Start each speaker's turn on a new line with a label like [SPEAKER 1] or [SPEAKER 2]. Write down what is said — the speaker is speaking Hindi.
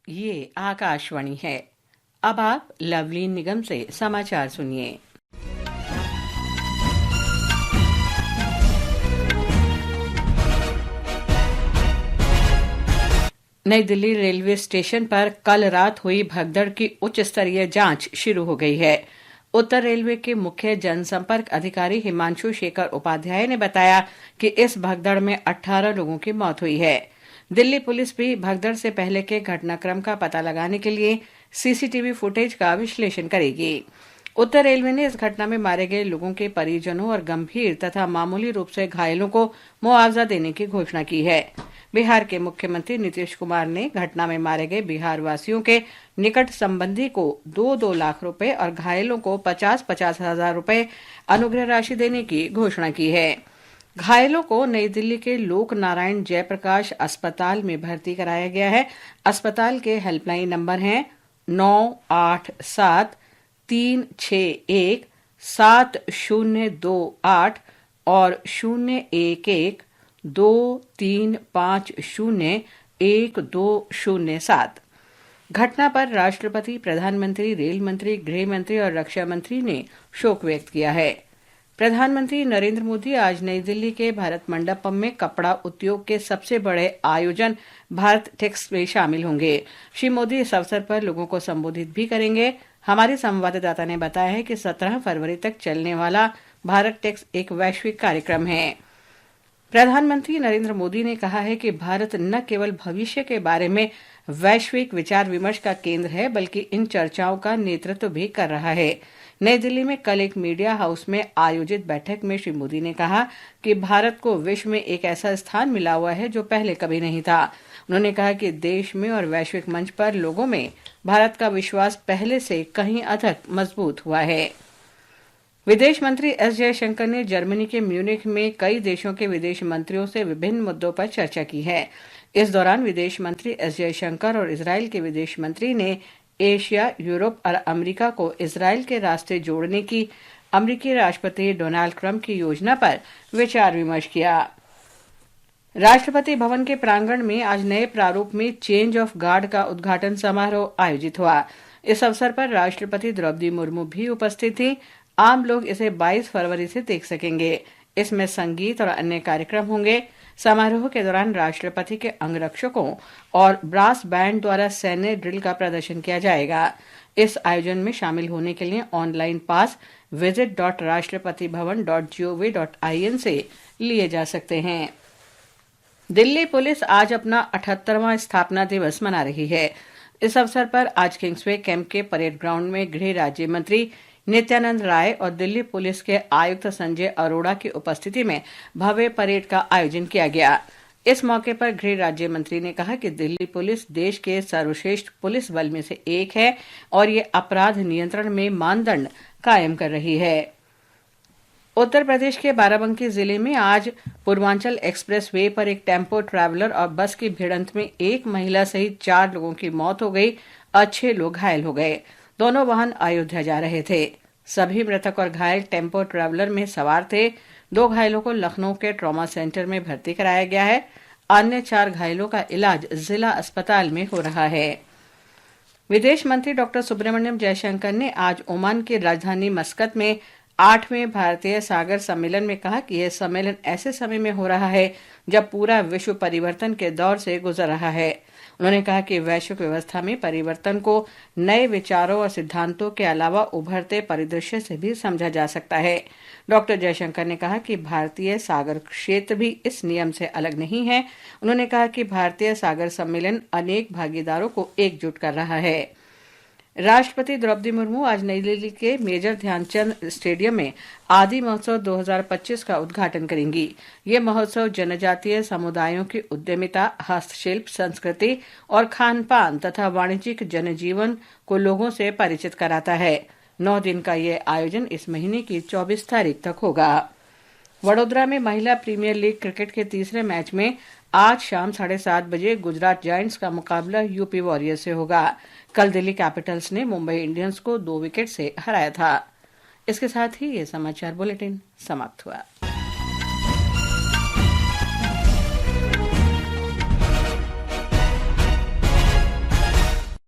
[SPEAKER 1] ये आकाशवाणी है। अब आप लवलीन निगम से समाचार सुनिए। नई दिल्ली रेलवे स्टेशन पर कल रात हुई भगदड़ की उच्च स्तरीय जांच शुरू हो गई है। उत्तर रेलवे के मुख्य जनसंपर्क अधिकारी हिमांशु शेखर उपाध्याय ने बताया कि इस भगदड़ में 18 लोगों की मौत हुई है। दिल्ली पुलिस भी भगदड़ से पहले के घटनाक्रम का पता लगाने के लिए सीसीटीवी फुटेज का विश्लेषण करेगी। उत्तर रेलवे ने इस घटना में मारे गए लोगों के परिजनों और गंभीर तथा मामूली रूप से घायलों को मुआवजा देने की घोषणा की है। बिहार के मुख्यमंत्री नीतीश कुमार ने घटना में मारे गए बिहार वासियों के निकट संबंधी को 2-2 लाख रुपए और घायलों को 50-50 हजार रुपए अनुग्रह राशि देने की घोषणा की है। घायलों को नई दिल्ली के लोक नारायण जयप्रकाश अस्पताल में भर्ती कराया गया है। अस्पताल के हेल्पलाइन नंबर हैं 987-361-7028 और 011-2350-1207। घटना पर राष्ट्रपति, प्रधानमंत्री, रेल मंत्री, गृह मंत्री और रक्षा मंत्री ने शोक व्यक्त किया है। प्रधानमंत्री नरेंद्र मोदी आज नई दिल्ली के भारत मंडपम में कपड़ा उद्योग के सबसे बड़े आयोजन भारत टेक्स में शामिल होंगे। श्री मोदी इस अवसर पर लोगों को संबोधित भी करेंगे। हमारे संवाददाता ने बताया है कि 17 फरवरी तक चलने वाला भारत टेक्स एक वैश्विक कार्यक्रम है। प्रधानमंत्री नरेंद्र मोदी ने कहा है कि भारत न केवल भविष्य के बारे में वैश्विक विचार विमर्श का केंद्र है, बल्कि इन चर्चाओं का नेतृत्व भी कर रहा है। नई दिल्ली में कल एक मीडिया हाउस में आयोजित बैठक में श्री मोदी ने कहा कि भारत को विश्व में एक ऐसा स्थान मिला हुआ है जो पहले कभी नहीं था। उन्होंने कहा कि देश में और वैश्विक मंच पर लोगों में भारत का विश्वास पहले से कहीं अधिक मजबूत हुआ है। विदेश मंत्री एस जयशंकर ने जर्मनी के म्यूनिख में कई देशों के विदेश मंत्रियों से विभिन्न मुद्दों पर चर्चा की है। इस दौरान विदेश मंत्री एस जयशंकर और इजरायल के विदेश मंत्री ने एशिया, यूरोप और अमेरिका को इजरायल के रास्ते जोड़ने की अमेरिकी राष्ट्रपति डोनाल्ड ट्रंप की योजना पर विचार विमर्श किया। राष्ट्रपति भवन के प्रांगण में आज नए प्रारूप में चेंज ऑफ गार्ड का उद्घाटन समारोह आयोजित हुआ। इस अवसर पर राष्ट्रपति द्रौपदी मुर्मू भी उपस्थित थी। आम लोग इसे 22 फरवरी से देख सकेंगे। इसमें संगीत और अन्य कार्यक्रम होंगे। समारोह के दौरान राष्ट्रपति के अंगरक्षकों और ब्रास बैंड द्वारा सैन्य ड्रिल का प्रदर्शन किया जाएगा। इस आयोजन में शामिल होने के लिए ऑनलाइन पास visit.rashtrapatibhavan.gov.in से लिए जा सकते हैं। दिल्ली पुलिस आज अपना 78वां स्थापना दिवस मना रही है। इस अवसर पर आज किंग्सवे कैंप के परेड ग्राउंड में गृह राज्य मंत्री नित्यानंद राय और दिल्ली पुलिस के आयुक्त संजय अरोड़ा की उपस्थिति में भव्य परेड का आयोजन किया गया। इस मौके पर गृह राज्य मंत्री ने कहा कि दिल्ली पुलिस देश के सर्वश्रेष्ठ पुलिस बल में से एक है और ये अपराध नियंत्रण में मानदंड कायम कर रही है। उत्तर प्रदेश के बाराबंकी जिले में आज पूर्वांचल एक्सप्रेस वे पर एक टेम्पो ट्रैवलर और बस की भिड़ंत में एक महिला सहित 4 लोगों की मौत हो गई और 6 लोग घायल हो गए। दोनों वाहन अयोध्या जा रहे थे। सभी मृतक और घायल टेम्पो ट्रैवलर में सवार थे। 2 घायलों को लखनऊ के ट्रॉमा सेंटर में भर्ती कराया गया है। अन्य 4 घायलों का इलाज जिला अस्पताल में हो रहा है। विदेश मंत्री डॉक्टर सुब्रमण्यम जयशंकर ने आज ओमान की राजधानी मस्कत में 8वें भारतीय सागर सम्मेलन में कहा कि यह सम्मेलन ऐसे समय में हो रहा है जब पूरा विश्व परिवर्तन के दौर से गुजर रहा है। उन्होंने कहा कि वैश्विक व्यवस्था में परिवर्तन को नए विचारों और सिद्धांतों के अलावा उभरते परिदृश्य से भी समझा जा सकता है। डॉक्टर जयशंकर ने कहा कि भारतीय सागर क्षेत्र भी इस नियम से अलग नहीं है। उन्होंने कहा कि भारतीय सागर सम्मेलन अनेक भागीदारों को एकजुट कर रहा है। राष्ट्रपति द्रौपदी मुर्मू आज नई दिल्ली के मेजर ध्यानचंद स्टेडियम में आदि महोत्सव 2025 का उद्घाटन करेंगी। ये महोत्सव जनजातीय समुदायों की उद्यमिता, हस्तशिल्प, संस्कृति और खान पान तथा वाणिज्यिक जनजीवन को लोगों से परिचित कराता है। 9 दिन का ये आयोजन इस महीने की 24 तारीख तक होगा। वडोदरा में महिला प्रीमियर लीग क्रिकेट के तीसरे मैच में आज शाम 7:30 बजे गुजरात जायंट्स का मुकाबला यूपी वॉरियर्स से होगा। कल दिल्ली कैपिटल्स ने मुंबई इंडियंस को 2 विकेट से हराया था। इसके साथ ही ये समाचार बुलेटिन समाप्त हुआ।